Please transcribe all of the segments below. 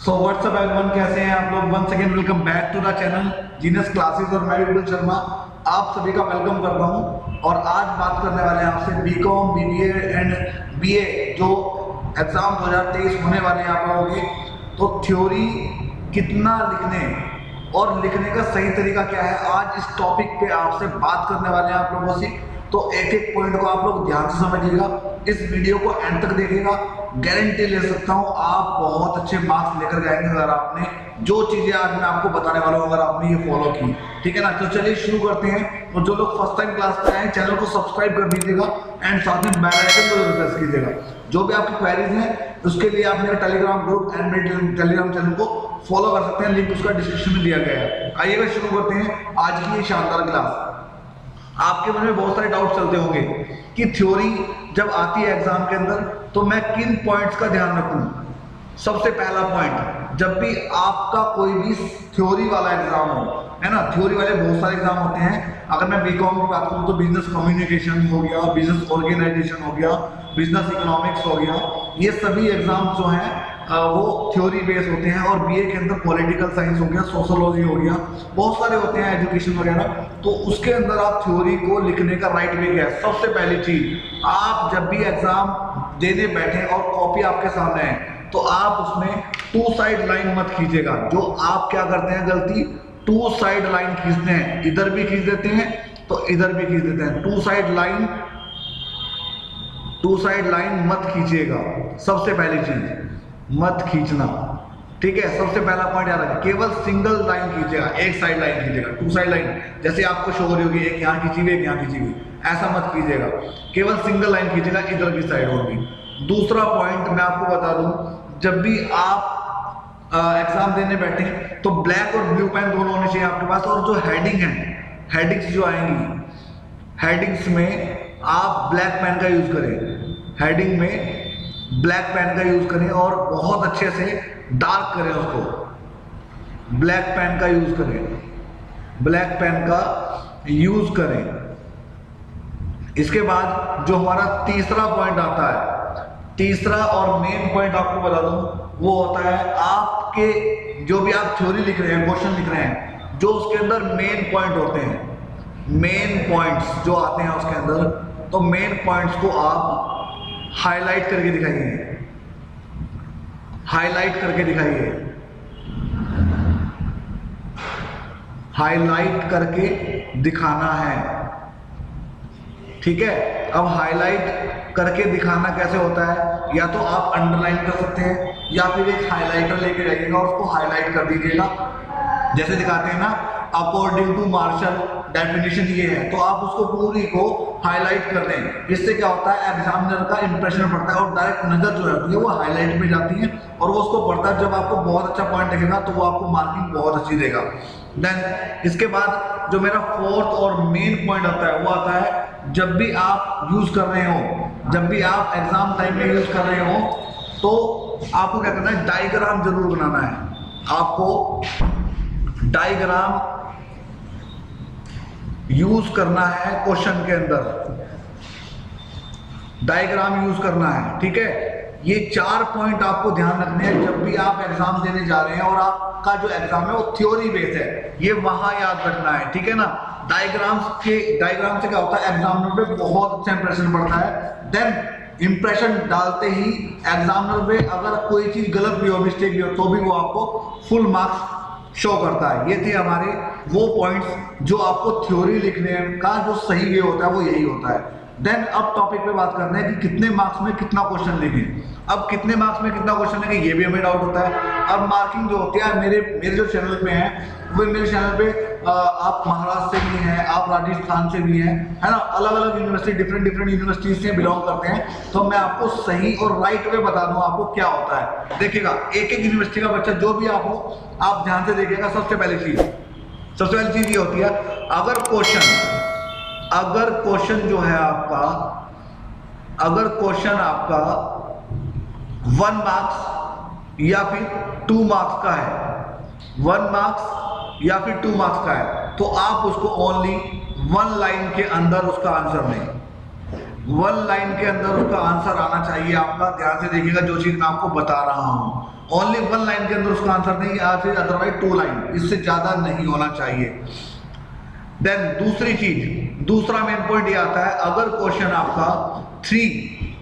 So what's up everyone, कैसे हैं आप लोग। Once again welcome back to the channel genius classes और मैं विपुल शर्मा आप सभी का वेलकम करता हूं। और आज बात करने वाले हैं आपसे बीकॉम, बीबीए एंड बीए जो एग्जाम 2023 होने वाले हैं आप लोगों के। तो थ्योरी कितना लिखने और लिखने का सही तरीका क्या है, आज इस टॉपिक पे आपसे बात करने वाले हैं आप लोगों से। तो एक एक पॉइंट को आप लोग ध्यान से समझिएगा, इस वीडियो को एंड तक देखिएगा। गारंटी ले सकता हूँ आप बहुत अच्छे मार्क्स लेकर जाएंगे अगर आपने जो चीजें आज मैं आपको बताने वाला हूँ अगर आपने ये फॉलो की, ठीक है ना। तो चलिए शुरू करते हैं। तो जो लोग फर्स्ट टाइम क्लास पे आए चैनल को सब्सक्राइब कर दीजिएगा एंड साथ में बेल आइकन को जरूर प्रेस कीजिएगा। जो भी आपकी क्वेरीज हैं उसके लिए आप मेरे टेलीग्राम ग्रुप एंड मेरे टेलीग्राम चैनल को फॉलो कर सकते हैं, लिंक उसका डिस्क्रिप्शन में दिया गया है। आइएगा शुरू करते हैं आज की ये शानदार क्लास। आपके मन में बहुत सारे डाउट चलते होंगे कि थ्योरी जब आती है एग्जाम के अंदर तो मैं किन पॉइंट्स का ध्यान रखूं। सबसे पहला पॉइंट, जब भी आपका कोई भी थ्योरी वाला एग्जाम हो, है ना, थ्योरी वाले बहुत सारे एग्जाम होते हैं। अगर मैं बीकॉम की बात करूं तो बिजनेस कम्युनिकेशन हो गया, बिजनेस ऑर्गेनाइजेशन हो गया, बिजनेस इकोनॉमिक्स हो गया, ये सभी एग्जाम जो हैं वो थ्योरी बेस होते हैं। और बीए के अंदर पॉलिटिकल साइंस हो गया, सोशोलॉजी हो गया, बहुत सारे होते हैं, एजुकेशन वगैरह। तो उसके अंदर आप थ्योरी को लिखने का राइट वे क्या है। सबसे पहली चीज, आप जब भी एग्जाम देने बैठे और कॉपी आपके सामने है तो आप उसमें टू साइड लाइन मत खींचेगा। जो आप क्या करते हैं गलती, टू साइड लाइन खींचते हैं, इधर भी खींच देते हैं तो इधर भी खींच देते हैं। टू साइड लाइन मत खींचिएगा, सबसे पहली चीज मत खींचना, ठीक है। सबसे पहला पॉइंट याद रखिए, केवल सिंगल लाइन खींचेगा, एक साइड लाइन खींचेगा। टू साइड लाइन जैसे आपको शो हो रही होगी, एक यहाँ खींची हुई एक यहाँ खींची हुई, ऐसा मत कीजिएगा। केवल सिंगल लाइन खींचेगा, इधर की साइड होगी। दूसरा पॉइंट मैं आपको बता दूं, जब भी आप एग्जाम देने बैठे तो ब्लैक और ब्लू पेन दोनों होने चाहिए आपके पास। और जो हेडिंग है, हेडिंग्स जो आएंगी, हेडिंग्स में आप ब्लैक पेन का यूज करें। हेडिंग में ब्लैक पेन का यूज करें और बहुत अच्छे से डार्क करें उसको। ब्लैक पेन का यूज करें, ब्लैक पेन का यूज करें। इसके बाद जो हमारा तीसरा पॉइंट आता है, तीसरा और मेन पॉइंट आपको बता दूं, वो होता है आपके जो भी आप थ्योरी लिख रहे हैं, क्वेश्चन लिख रहे हैं, जो उसके अंदर मेन पॉइंट होते हैं, मेन पॉइंट्स जो आते हैं उसके अंदर, तो मेन पॉइंट्स को आप हाईलाइट करके दिखाइए, हाईलाइट करके दिखाइए, हाईलाइट करके दिखाना है, ठीक है। अब हाईलाइट करके दिखाना कैसे होता है, या तो आप अंडरलाइन कर सकते हैं या फिर एक हाईलाइटर लेके जाइएगा और उसको हाईलाइट कर दीजिएगा। जैसे दिखाते हैं ना, अकॉर्डिंग टू मार्शल डेफिनेशन ये है, तो आप उसको पूरी को हाईलाइट कर दें। इससे क्या होता है, एग्जामिनर का इंप्रेशन पड़ता है और डायरेक्ट नजर जो है वो हाईलाइट में जाती है और वो उसको पढ़ता है। जब आपको बहुत अच्छा पॉइंट दिखेगा तो वो आपको मार्किंग बहुत अच्छी देगा। देन इसके बाद जो मेरा फोर्थ और मेन पॉइंट आता है वो आता है, जब भी आप यूज कर रहे हो, जब भी आप एग्जाम टाइम में यूज कर रहे हो तो आपको क्या करना है, डायग्राम जरूर बनाना है। आपको डायग्राम यूज करना है क्वेश्चन के अंदर, डायग्राम यूज करना है, ठीक है। ये चार पॉइंट आपको ध्यान रखने हैं जब भी आप एग्जाम देने जा रहे हैं और आपका जो एग्जाम है वो थ्योरी बेस्ड है, ये वहां याद रखना है, ठीक है ना। डायग्राम से क्या होता है, एग्जामिनर पे बहुत अच्छा इंप्रेशन पड़ता है। देन इंप्रेशन डालते ही एग्जामिनर पे अगर कोई चीज गलत भी हो, मिस्टेक भी हो, तो भी वो आपको फुल मार्क्स शो करता है। ये थे हमारे वो पॉइंट्स जो आपको थ्योरी लिखने का जो सही वे होता है वो यही होता है। देन अब टॉपिक पे बात करते हैं कि कितने मार्क्स में कितना क्वेश्चन लिखें। अब कितने मार्क्स में कितना क्वेश्चन लिखें ये भी हमें डाउट होता है। अब मार्किंग जो होती है, मेरे जो चैनल पे है वो मेरे चैनल पे आप महाराष्ट्र से भी हैं, आप राजस्थान से भी हैं, है ना, अलग अलग यूनिवर्सिटी, डिफरेंट यूनिवर्सिटीज से बिलोंग करते हैं। तो मैं आपको सही और राइट वे बता दूं आपको क्या होता है। देखिएगा, एक एक यूनिवर्सिटी का बच्चा जो भी आप हो, आप ध्यान से देखिएगा। सबसे पहली चीज ये होती है, अगर क्वेश्चन जो है आपका, अगर क्वेश्चन आपका 1 मार्क्स या फिर 2 मार्क्स का है, 1 मार्क्स या फिर 2 मार्क्स का है, तो आप उसको ओनली 1 लाइन के अंदर उसका आंसर दें। वन लाइन के अंदर उसका आंसर आना चाहिए आपका। ध्यान से देखिएगा जो चीज मैं आपको बता रहा हूँ, ओनली वन लाइन के अंदर उसका आंसर नहीं, या फिर अदरवाइज 2 लाइन, इससे ज्यादा नहीं होना चाहिए। देन दूसरी चीज, दूसरा मेन पॉइंट ये आता है, अगर क्वेश्चन आपका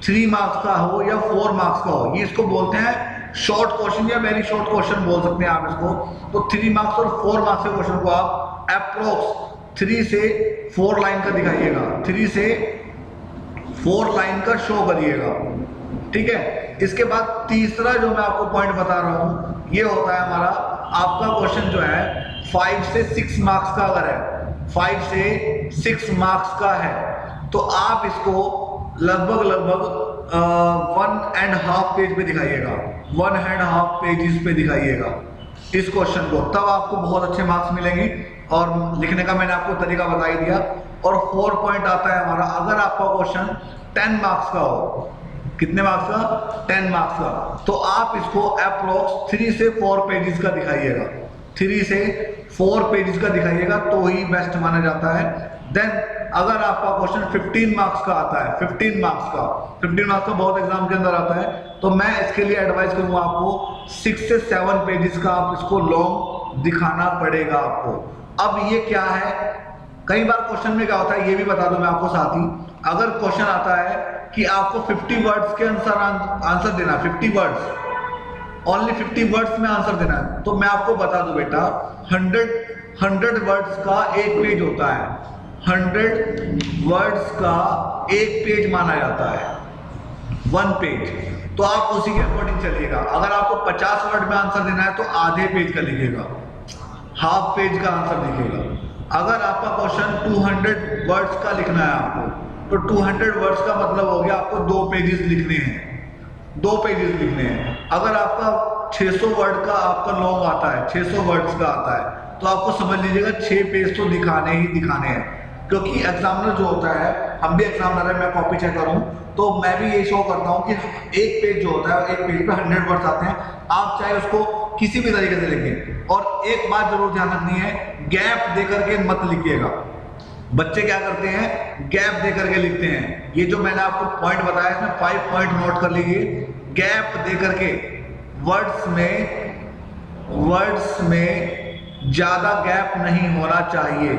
3 मार्क्स का हो या 4 मार्क्स का हो, ये इसको बोलते हैं शॉर्ट क्वेश्चन या वेरी शॉर्ट क्वेश्चन बोल सकते हैं आप इसको। तो 3 मार्क्स और 4 मार्क्स के क्वेश्चन को आप अप्रोक्स 3 से 4 लाइन का दिखाइएगा, 3 से 4 लाइन का शो करिएगा, ठीक है। इसके बाद तीसरा जो मैं आपको पॉइंट बता रहा हूं, ये होता है हमारा आपका क्वेश्चन जो है 5 से 6 मार्क्स का अगर है, 5 से 6 मार्क्स का है, तो आप इसको लगभग 1.5 पेज पे दिखाइएगा, 1.5 पेजेस पे दिखाइएगा इस क्वेश्चन को, तब आपको बहुत अच्छे मार्क्स मिलेंगे। और लिखने का मैंने आपको तरीका बता ही दिया। और 4 पॉइंट आता है हमारा, अगर आपका क्वेश्चन 10 मार्क्स का हो, कितने मार्क्स का, 10 मार्क्स का, तो आप इसको अप्रोक्स 3 से 4 पेजेस का दिखाइएगा, 3 से 4 पेजेस का दिखाइएगा, तो ही बेस्ट माना जाता है। देन अगर आपका क्वेश्चन 15 मार्क्स का आता है, 15 मार्क्स का बहुत एग्जाम के अंदर आता है, तो मैं इसके लिए एडवाइस करूंगा आपको 6 से 7 पेजेस का आप इसको लॉन्ग दिखाना पड़ेगा आपको। अब ये क्या है, कई बार क्वेश्चन में क्या होता है ये भी बता दूं मैं आपको साथ ही, अगर क्वेश्चन आता है कि आपको 50 वर्ड्स के आंसर देना, 50 वर्ड्स, ओनली 50 वर्ड्स में आंसर देना है, तो मैं आपको बता दूं बेटा 100 वर्ड्स का एक पेज होता है, 100 वर्ड्स का एक पेज माना जाता है, 1 पेज। तो आप उसी के अकॉर्डिंग चलिएगा। अगर आपको 50 वर्ड में आंसर देना है तो आधे पेज का लिखिएगा, हाफ पेज का आंसर लिखिएगा। अगर आपका क्वेश्चन 200 वर्ड्स का लिखना है आपको, तो 200 वर्ड्स का मतलब हो गया आपको 2 पेजेस लिखने हैं, 2 पेजेस लिखने हैं। अगर आपका 600 वर्ड का आपका लॉन्ग आता है, 600 वर्ड्स का आता है, तो आपको समझ लीजिएगा 6 पेज तो दिखाने ही दिखाने हैं। क्योंकि एग्जामिनर जो होता है, हम भी एग्जामिनर है, मैं कॉपी चेकर हूं, तो मैं भी ये शो करता हूं कि एक पेज जो होता है, एक पेज पे 100 वर्ड्स आते हैं। आप चाहे उसको किसी भी तरीके से लिखें, और एक बात जरूर ध्यान रखनी है, गैप दे करके मत लिखिएगा। बच्चे क्या करते हैं, गैप दे करके लिखते हैं। ये जो मैंने आपको पॉइंट बताया इसमें 5 पॉइंट नोट कर लीजिए। गैप दे करके वर्ड्स में ज्यादा गैप नहीं होना चाहिए,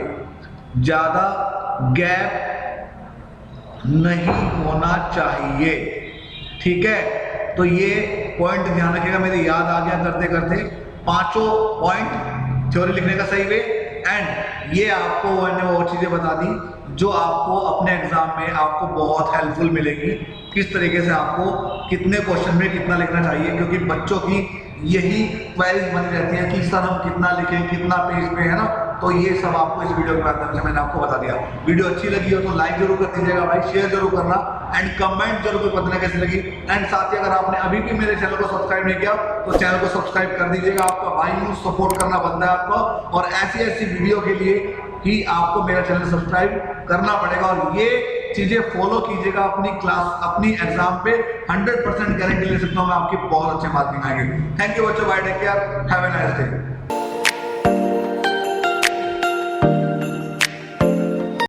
ज्यादा गैप नहीं होना चाहिए, ठीक है। तो ये पॉइंट ध्यान रखिएगा, मेरे याद आ गया करते करते 5 पॉइंट थ्योरी लिखने का सही वे। एंड ये आपको मैंने वो चीजें बता दी जो आपको अपने एग्जाम में आपको बहुत हेल्पफुल मिलेगी, किस तरीके से आपको कितने क्वेश्चन में कितना लिखना चाहिए। क्योंकि बच्चों की यही क्वेरीज बनी रहती है कि सर हम कितना लिखें, कितना पेज पे, है ना। तो ये सब आपको इस वीडियो के माध्यम से मैंने आपको बता दिया। वीडियो अच्छी लगी हो तो लाइक जरूर कर दीजिएगा भाई, शेयर जरूर करना, एंड कमेंट जरूर बताना कैसी लगी। एंड साथ ही अगर आपने अभी भी मेरे चैनल को सब्सक्राइब नहीं किया तो चैनल को सब्सक्राइब कर दीजिएगा। आपका भाई हूँ, सपोर्ट करना बनता है आपको, और ऐसी वीडियो के लिए ही आपको मेरा चैनल सब्सक्राइब करना पड़ेगा। और ये चीजें फॉलो कीजिएगा अपनी क्लास, अपनी एग्जाम पे 100% गारंटी ले सकता हूँ मैं, आपकी बहुत अच्छे मार्किंग आएंगे। थैंक यू बच्चों, bye, take care, have a nice day.